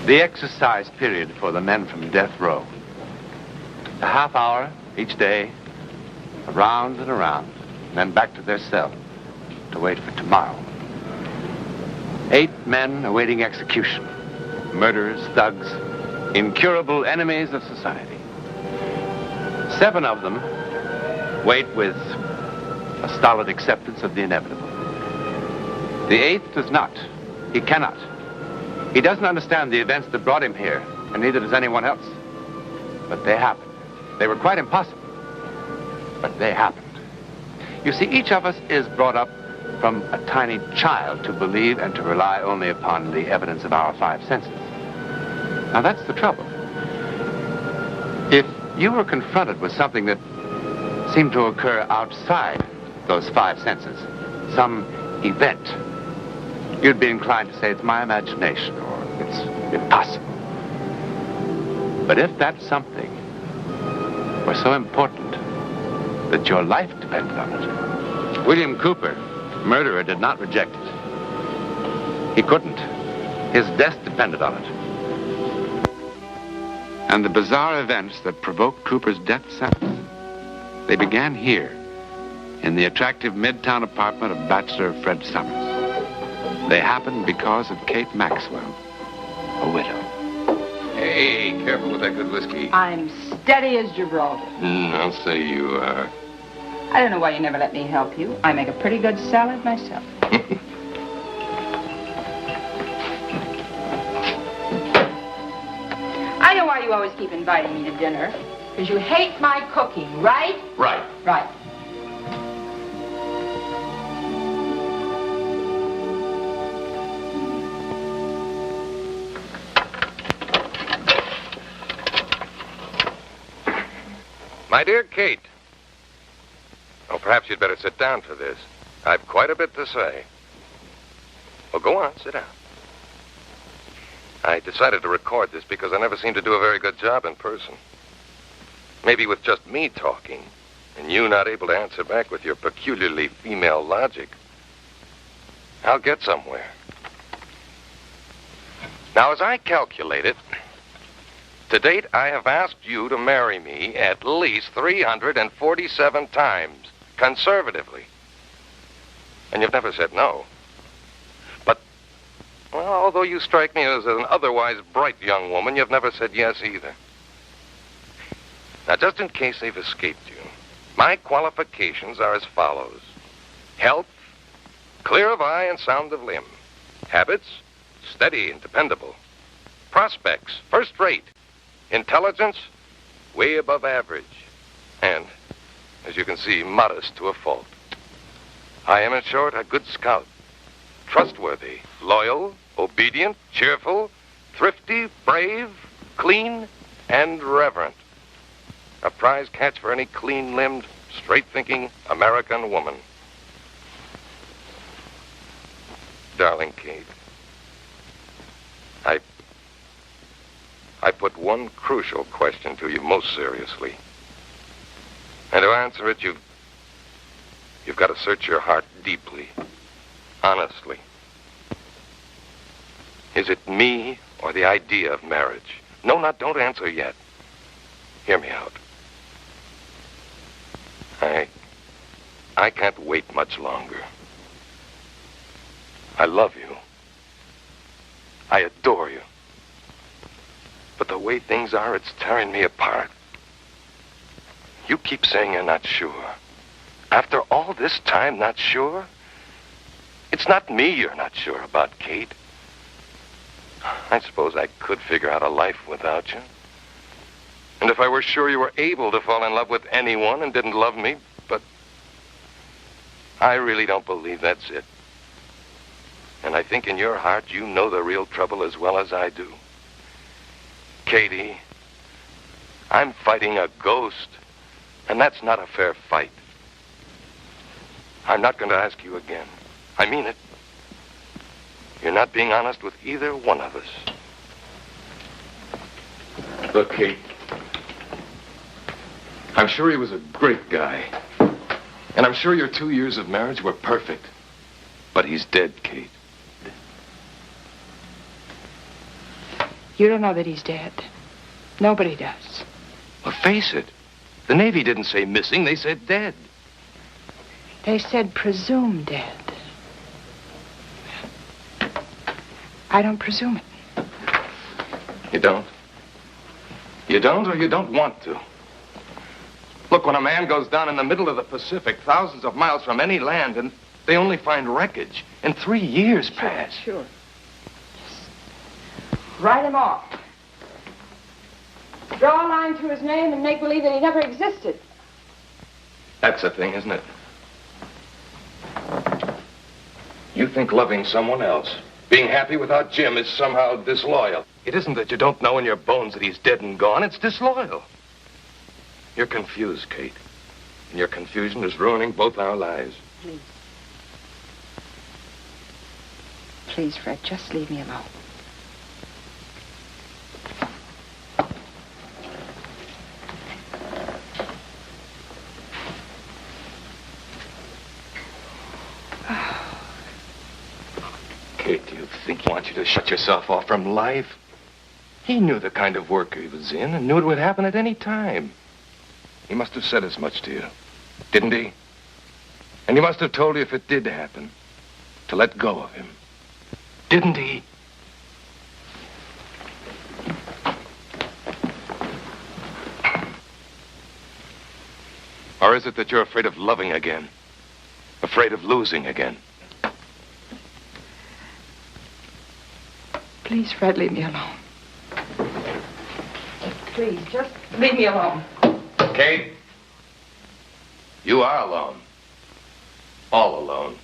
The exercise period for the men from death row. A half hour each day, around and around, and then back to their cell to wait for tomorrow. 8 men awaiting execution. Murderers, thugs, incurable enemies of society. 7 of them wait with a stolid acceptance of the inevitable. The 8th does not. He cannot. He doesn't understand the events that brought him here, and neither does anyone else. But they happened. They were quite impossible, but they happened. You see, each of us is brought up from a tiny child to believe and to rely only upon the evidence of our 5 senses. Now, that's the trouble. If you were confronted with something that seemed to occur outside those 5 senses, some event, you'd be inclined to say it's my imagination or it's impossible. But if that something were so important that your life depended on it, William Cooper, murderer, did not reject it. He couldn't. His death depended on it. And the bizarre events that provoked Cooper's death sentence, they began here, in the attractive midtown apartment of bachelor Fred Summers. They happened because of Kate Maxwell, a widow. Hey, careful with that good whiskey. I'm steady as Gibraltar. I'll say you are. I don't know why you never let me help you. I make a pretty good salad myself. I know why you always keep inviting me to dinner. Because you hate my cooking, right? Right. Right. My dear Kate. Oh, perhaps you'd better sit down for this. I've quite a bit to say. Well, go on, sit down. I decided to record this because I never seem to do a very good job in person. Maybe with just me talking, and you not able to answer back with your peculiarly female logic, I'll get somewhere. Now, as I calculate it, to date, I have asked you to marry me at least 347 times, conservatively. And you've never said no. But, well, although you strike me as an otherwise bright young woman, you've never said yes either. Now, just in case they've escaped you, my qualifications are as follows. Health, clear of eye and sound of limb. Habits, steady and dependable. Prospects, first rate. Intelligence, way above average. And, as you can see, modest to a fault. I am, in short, a good scout. Trustworthy, loyal, obedient, cheerful, thrifty, brave, clean, and reverent. A prize catch for any clean-limbed, straight-thinking American woman. Darling Kate, I put one crucial question to you most seriously. And to answer it, you've got to search your heart deeply, honestly. Is it me or the idea of marriage? No, don't answer yet. Hear me out. I can't wait much longer. I love you. I adore you. But the way things are, it's tearing me apart. You keep saying you're not sure. After all this time, not sure? It's not me you're not sure about, Kate. I suppose I could figure out a life without you. And if I were sure you were able to fall in love with anyone and didn't love me, but I really don't believe that's it. And I think in your heart you know the real trouble as well as I do. Katie, I'm fighting a ghost, and that's not a fair fight. I'm not going to ask you again. I mean it. You're not being honest with either one of us. Look, Kate. I'm sure he was a great guy. And I'm sure your 2 years of marriage were perfect. But he's dead, Kate. You don't know that he's dead. Nobody does. Well, face it. The Navy didn't say missing, they said dead. They said presumed dead. I don't presume it. You don't? You don't, or you don't want to? Look, when a man goes down in the middle of the Pacific, thousands of miles from any land, and they only find wreckage, and 3 years pass. Sure. Write him off. Draw a line through his name and make believe that he never existed. That's the thing, isn't it? You think loving someone else, being happy without Jim, is somehow disloyal. It isn't that you don't know in your bones that he's dead and gone. It's disloyal. You're confused, Kate. And your confusion is ruining both our lives. Please. Please, Fred, just leave me alone. Kate, do you think he wants you to shut yourself off from life? He knew the kind of work he was in and knew it would happen at any time. He must have said as much to you, didn't he? And he must have told you if it did happen, to let go of him. Didn't he? Or is it that you're afraid of loving again? Afraid of losing again? Please, Fred, leave me alone. Please, just leave me alone. Kate, you are alone. All alone.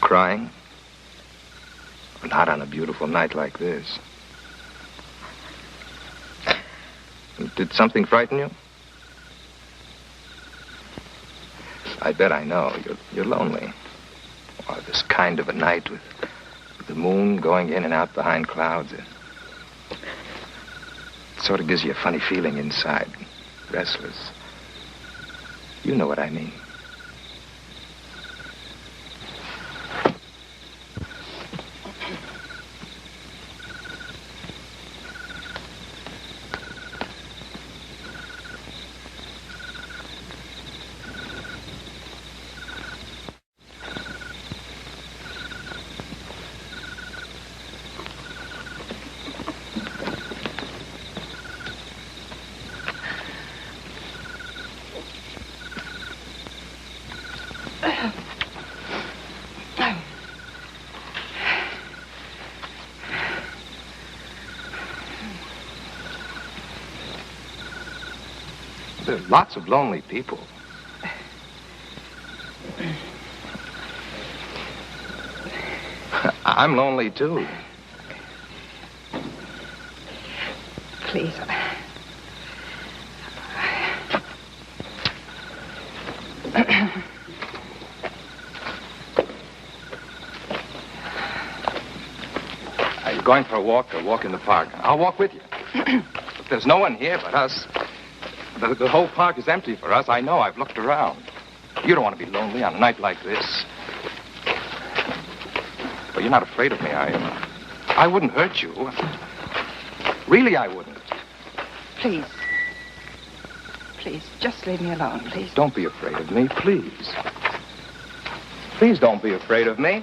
Crying? Not on a beautiful night like this. Did something frighten you? I bet I know. You're lonely. Or this kind of a night with the moon going in and out behind clouds. It sort of gives you a funny feeling inside. Restless. You know what I mean. There are lots of lonely people. I'm lonely, too. Please. Are you going for a walk or walk in the park? I'll walk with you. Look, there's no one here but us. The whole park is empty for us. I know. I've looked around. You don't want to be lonely on a night like this. But you're not afraid of me, are you? I wouldn't hurt you. Really, I wouldn't. Please. Please, just leave me alone, please. Don't be afraid of me, please. Please don't be afraid of me.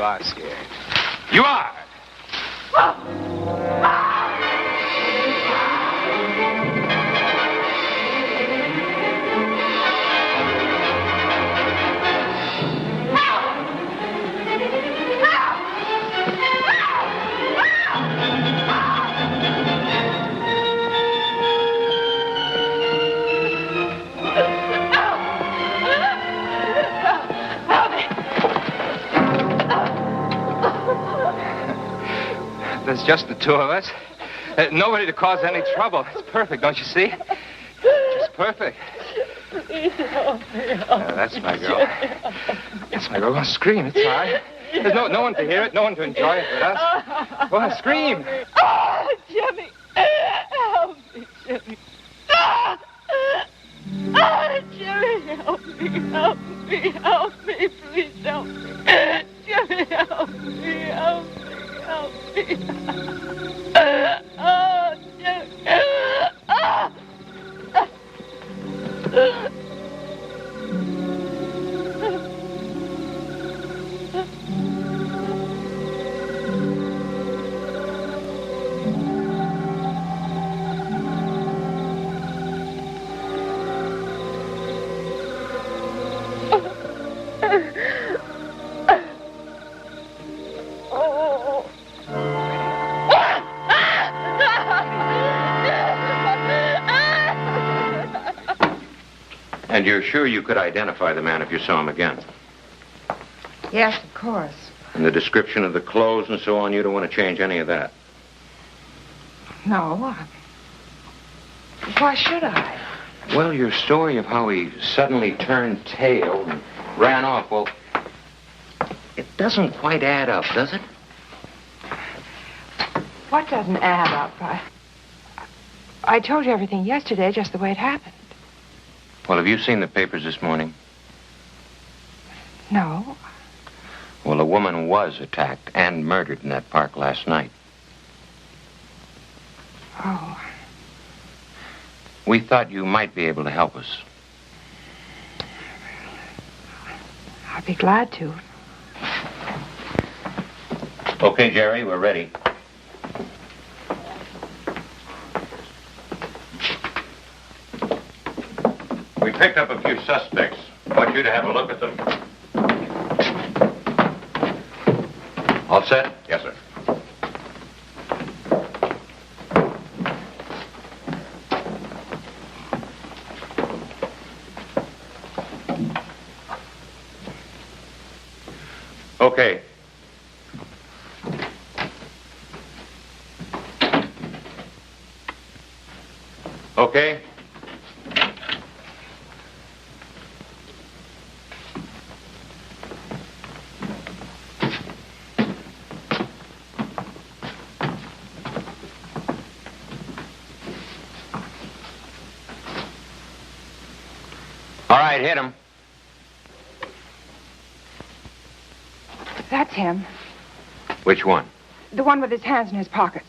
You are scared. You are! There's just the two of us. Nobody to cause any trouble. It's perfect, don't you see? It's perfect. That's my girl. That's my girl. Don't scream. It's all right. There's no one to hear it, no one to enjoy it but us. Go on, scream. Oh, Jimmy. Help me, Jimmy. Jimmy, help me, help me, help me. Please help me. Jimmy, help me, help me. Help me. Oh, Jimmy. And you're sure you could identify the man if you saw him again? Yes, of course. And the description of the clothes and so on, you don't want to change any of that? No. Why should I? Well, your story of how he suddenly turned tail and ran off, well, it doesn't quite add up, does it? What doesn't add up? I told you everything yesterday, just the way it happened. Well, have you seen the papers this morning? No. Well, a woman was attacked and murdered in that park last night. Oh. We thought you might be able to help us. I'd be glad to. Okay, Jerry, we're ready. We picked up a few suspects. I want you to have a look at them. All set? Yes, sir. Okay. Okay? All right, hit him. That's him. Which one? The one with his hands in his pockets.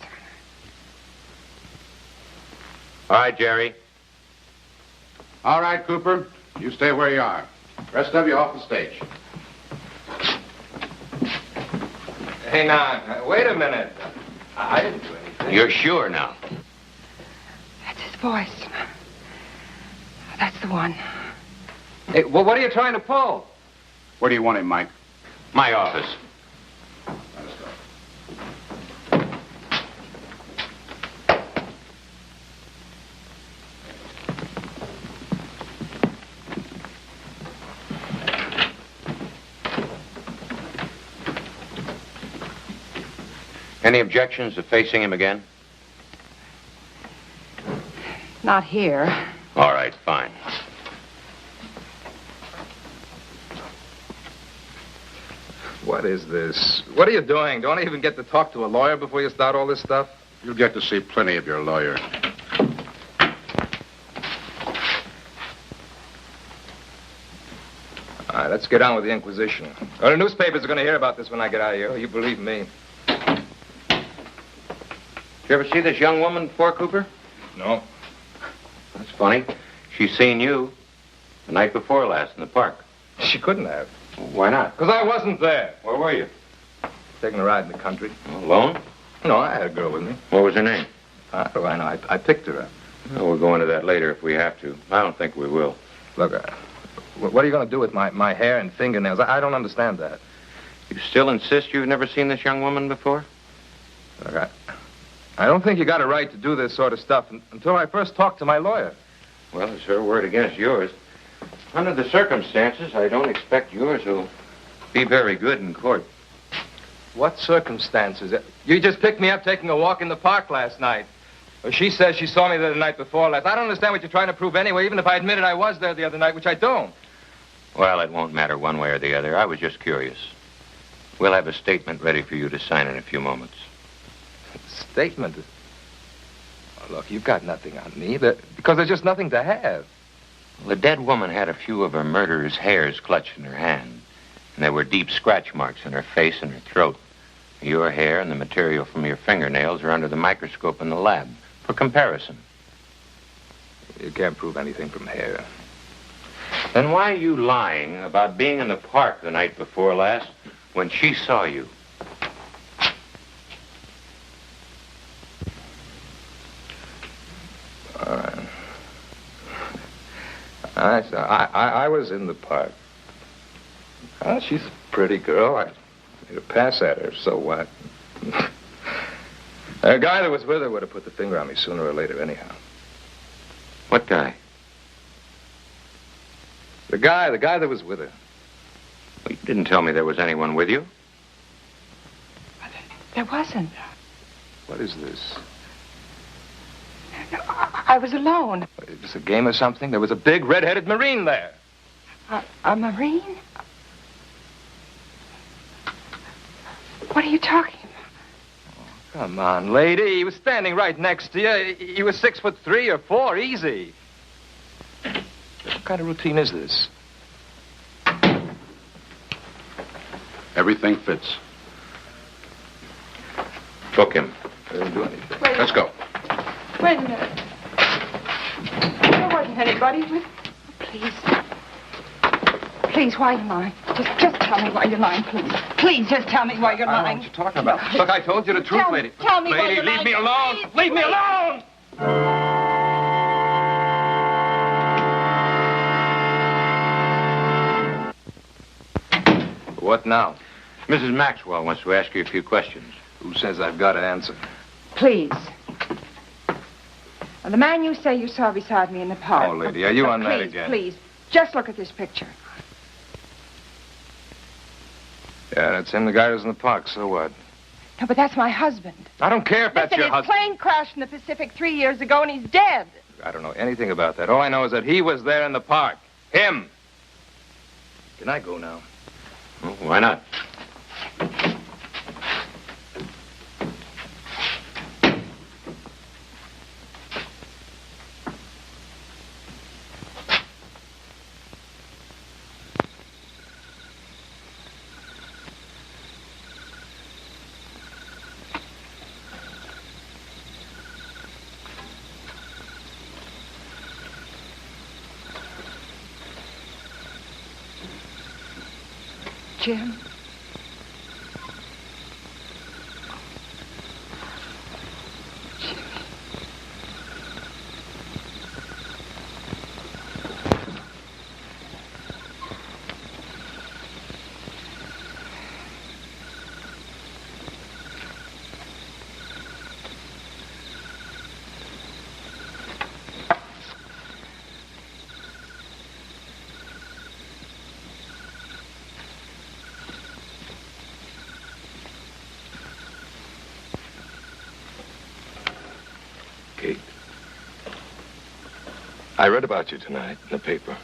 All right, Jerry. All right, Cooper. You stay where you are. Rest of you off the stage. Hey, now, wait a minute. I didn't do anything. You're sure now? That's his voice. That's the one. Hey, well, what are you trying to pull? Where do you want him, Mike? My office. Let's go. Any objections to facing him again? Not here. All right, fine. What is this? What are you doing? Don't I even get to talk to a lawyer before you start all this stuff? You'll get to see plenty of your lawyer. All right, let's get on with the inquisition. Well, the newspapers are going to hear about this when I get out of here. You believe me. Did you ever see this young woman before, Cooper? No. That's funny. She's seen you the night before last in the park. She couldn't have. Why not? Because I wasn't there. Where were you? taking a ride in the country. Alone? No, I had a girl with me. What was her name? How do I know? I picked her up. Well, we'll go into that later if we have to. I don't think we will. Look, what are you going to do with my hair and fingernails? I don't understand that. You still insist you've never seen this young woman before? Look, I don't think you got a right to do this sort of stuff until I first talk to my lawyer. Well, it's her word against yours. Under the circumstances, I don't expect yours will be very good in court. What circumstances? You just picked me up taking a walk in the park last night. Well, she says she saw me there the night before last. I don't understand what you're trying to prove anyway, even if I admitted I was there the other night, which I don't. Well, it won't matter one way or the other. I was just curious. We'll have a statement ready for you to sign in a few moments. Statement? Oh, look, you've got nothing on me, because there's just nothing to have. Well, the dead woman had a few of her murderer's hairs clutched in her hand, and there were deep scratch marks in her face and her throat. Your hair and the material from your fingernails are under the microscope in the lab for comparison. You can't prove anything from hair. Then why are you lying about being in the park the night before last when she saw you? I was in the park. Oh, she's a pretty girl. I made a pass at her, so what? A guy that was with her would have put the finger on me sooner or later anyhow. What guy? The guy that was with her. Well, you didn't tell me there was anyone with you. There wasn't. What is this? No, I was alone. Is this a game or something? There was a big red-headed Marine there. A Marine? What are you talking about? Come on, lady. He was standing right next to you. He was 6'3" or 4", easy. What kind of routine is this? Everything fits. Book him. I didn't do anything. Let's go. Wait a minute. There wasn't anybody with... Please. Please, why are you lying? Just tell me why you're lying, please. Please, just tell me why you're I don't know lying. what you're talking about. Look, I told you the truth, lady. Tell me why lady, you're leave lying. me alone. Please, Leave me alone. What now? Mrs. Maxwell wants to ask you a few questions. Who says I've got to answer? Please. The man you say you saw beside me in the park. Oh, lady, are you on that please, again? Please, just look at this picture. Yeah, that's him, the guy who's in the park. So what? No, but that's my husband. I don't care if that's Listen, your his husband. plane crashed in the Pacific 3 years ago, and he's dead. I don't know anything about that. All I know is that he was there in the park. Him. Can I go now? Well, why not? Jim? Kate, I read about you tonight in the paper.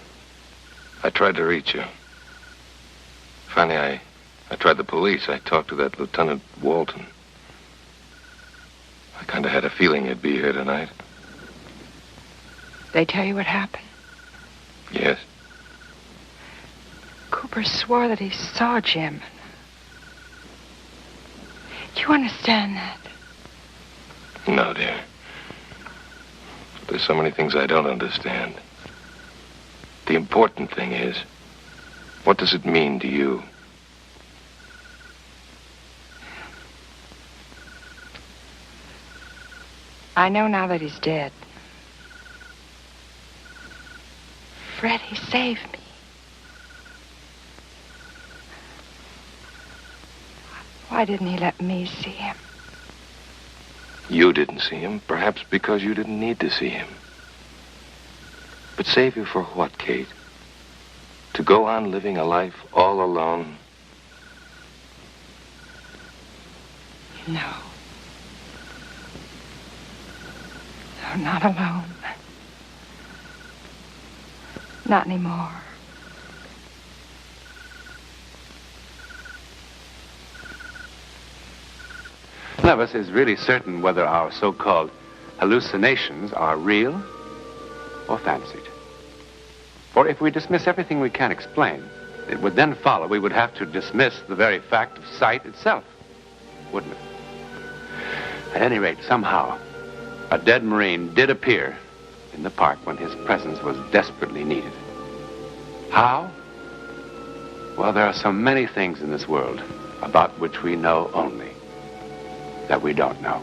I tried to reach you. Finally, I tried the police. I talked to that Lieutenant Walton. I kind of had a feeling you'd be here tonight. They tell you what happened? Yes. Cooper swore that he saw Jim. Do you understand that? No, dear. There's so many things I don't understand. The important thing is, what does it mean to you? I know now that he's dead. Fred, he saved me. Why didn't he let me see him? You didn't see him, perhaps because you didn't need to see him. But save you for what, Kate? To go on living a life all alone? No. No, not alone. Not anymore. None of us is really certain whether our so-called hallucinations are real or fancied. For if we dismiss everything we can explain, it would then follow we would have to dismiss the very fact of sight itself, wouldn't it? At any rate, somehow, a dead Marine did appear in the park when his presence was desperately needed. How? Well, there are so many things in this world about which we know only that we don't know.